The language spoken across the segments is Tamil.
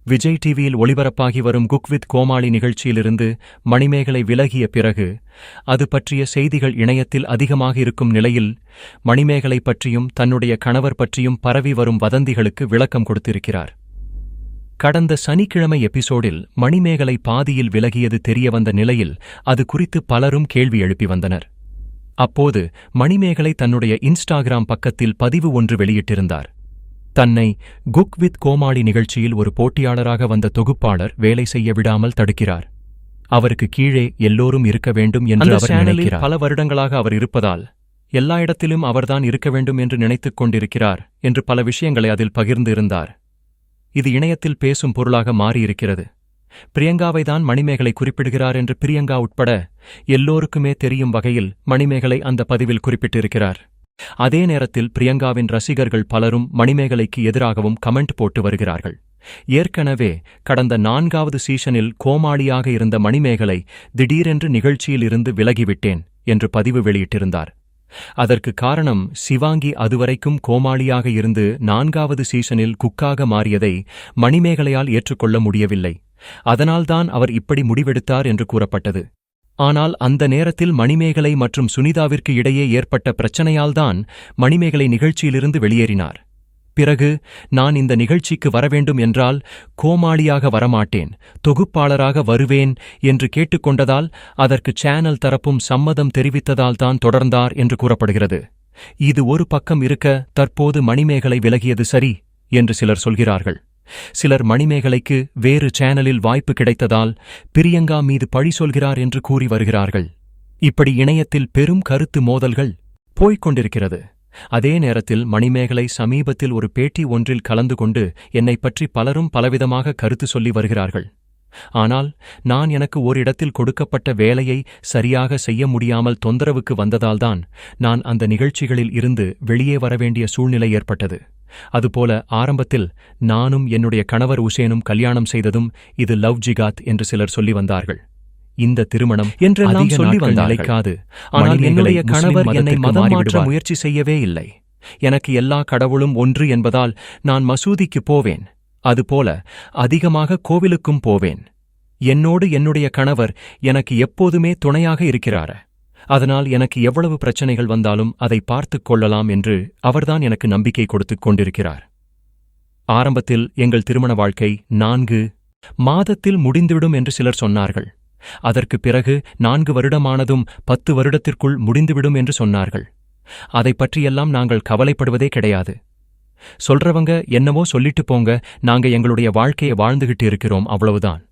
விஜய் டிவியில் ஒளிபரப்பாகி வரும் குக் வித் கோமாளி நிகழ்ச்சியிலிருந்து மணிமேகலை விலகிய பிறகு அது பற்றிய செய்திகள் இணையத்தில் அதிகமாக இருக்கும் நிலையில் மணிமேகலை பற்றியும் தன்னுடைய கணவர் பற்றியும் பரவி வரும் வதந்திகளுக்கு விளக்கம் கொடுத்திருக்கிறார். கடந்த சனிக்கிழமை எபிசோடில் மணிமேகலை பாதியில் விலகியது தெரியவந்த நிலையில் அது குறித்து பலரும் கேள்வி எழுப்பி வந்தனர். அப்போது மணிமேகலை தன்னுடைய இன்ஸ்டாகிராம் பக்கத்தில் பதிவு ஒன்று வெளியிட்டிருந்தார். தன்னை குக் வித் கோமாளி நிகழ்ச்சியில் ஒரு போட்டியாளராக வந்த தொகுப்பாளர் வேலை செய்ய விடாமல் தடுக்கிறார். அவருக்கு கீழே எல்லோரும் இருக்க வேண்டும் என்று அவர் நினைக்கிறார். பல வருடங்களாக அவர் இருப்பதால் எல்லா இடத்திலும் அவர்தான் இருக்க வேண்டும் என்று நினைத்துக் கொண்டிருக்கிறார் என்று பல விஷயங்களை அதில் பகிர்ந்து இருந்தார். இது இணையத்தில் பேசும் பொருளாக மாறியிருக்கிறது. பிரியங்காவைதான் மணிமேகலை குறிப்பிடுகிறார் என்று பிரியங்கா உட்பட எல்லோருக்குமே தெரியும் வகையில் மணிமேகலை அந்த பதிவில் குறிப்பிட்டிருக்கிறார். அதே நேரத்தில் பிரியங்காவின் ரசிகர்கள் பலரும் மணிமேகலைக்கு எதிராகவும் கமெண்ட் போட்டு வருகிறார்கள். ஏற்கனவே கடந்த 4வது சீசனில் கோமாளியாக இருந்த மணிமேகலை திடீரென்று நிகழ்ச்சியில் இருந்து விலகிவிட்டேன் என்று பதிவு வெளியிட்டிருந்தார். அதற்கு காரணம் சிவாங்கி அதுவரைக்கும் கோமாளியாக இருந்து 4வது சீசனில் குக்காக மாறியதை மணிமேகலையால் ஏற்றுக்கொள்ள முடியவில்லை. அதனால்தான் அவர் இப்படி முடிவெடுத்தார் என்று கூறப்பட்டது. ஆனால் அந்த நேரத்தில் மணிமேகலை மற்றும் சுனிதாவிற்கு இடையே ஏற்பட்ட பிரச்சனையால்தான் மணிமேகலை நிகழ்ச்சியிலிருந்து வெளியேறினார். பிறகு நான் இந்த நிகழ்ச்சிக்கு வரவேண்டும் என்றால் கோமாளியாக வரமாட்டேன், தொகுப்பாளராக வருவேன் என்று கேட்டுக்கொண்டதால் அதற்கு சேனல் தரப்பும் சம்மதம் தெரிவித்ததால்தான் தொடர்ந்தார் என்று கூறப்படுகிறது. இது ஒரு பக்கம் இருக்க தற்போது மணிமேகலை விலகியது சரி என்று சிலர் சொல்கிறார்கள். சிலர் மணிமேகலைக்கு வேறு சேனலில் வாய்ப்பு கிடைத்ததால் பிரியங்கா மீது பழி சொல்கிறார் என்று கூறி வருகிறார்கள். இப்படி இணையத்தில் பெரும் கருத்து மோதல்கள் போய்க் கொண்டிருக்கிறது. அதே நேரத்தில் மணிமேகலை சமீபத்தில் ஒரு பேட்டி ஒன்றில் கலந்து கொண்டு என்னை பற்றி பலரும் பலவிதமாக கருத்து சொல்லி வருகிறார்கள். ஆனால் நான் எனக்கு ஓரிடத்தில் கொடுக்கப்பட்ட வேலையை சரியாக செய்ய முடியாமல் தொந்தரவுக்கு வந்ததால்தான் நான் அந்த நிகழ்ச்சிகளில் இருந்து வெளியே வரவேண்டிய சூழ்நிலை ஏற்பட்டது. அதுபோல ஆரம்பத்தில் நானும் என்னுடைய கணவர் உசேனும் கல்யாணம் செய்ததும் இது லவ் ஜிகாத் என்று சிலர் சொல்லி வந்தார்கள். இந்த திருமணம் என்றெல்லாம் சொல்லி வந்தாலைக்காது. ஆனால் என்னுடைய கணவர் என்னை மதம் மாற்ற முயற்சி செய்யவே இல்லை. எனக்கு எல்லா கடவுளும் ஒன்று என்பதால் நான் மசூதிக்கு போவேன். அதுபோல அதிகமாக கோவிலுக்கும் போவேன். என்னோடு என்னுடைய கணவர் எனக்கு எப்போதுமே துணையாக இருக்கிறார். அதனால் எனக்கு எவ்வளவு பிரச்சனைகள் வந்தாலும் அதை பார்த்துக் கொள்ளலாம் என்று அவர்தான் எனக்கு நம்பிக்கை கொடுத்துக் கொண்டிருக்கிறார். ஆரம்பத்தில் எங்கள் திருமண வாழ்க்கை 4 மாதத்தில் முடிந்துவிடும் என்று சிலர் சொன்னார்கள். அதற்கு பிறகு 4 வருடமானதும் 10 வருடத்திற்குள் முடிந்துவிடும் என்று சொன்னார்கள். அதை பற்றியெல்லாம் நாங்கள் கவலைப்படுவதே கிடையாது. சொல்றவங்க என்னவோ சொல்லிட்டு போங்க, நாங்க எங்களுடைய வாழ்க்கையை வாழ்ந்துகிட்டு இருக்கிறோம், அவ்வளவுதான்.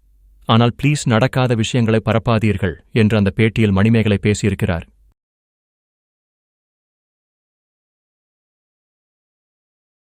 ஆனால் ப்ளீஸ் நடக்காத விஷயங்களை பரப்பாதீர்கள் என்று அந்த பேட்டியில் மணிமேகலை பேசியிருக்கிறார்.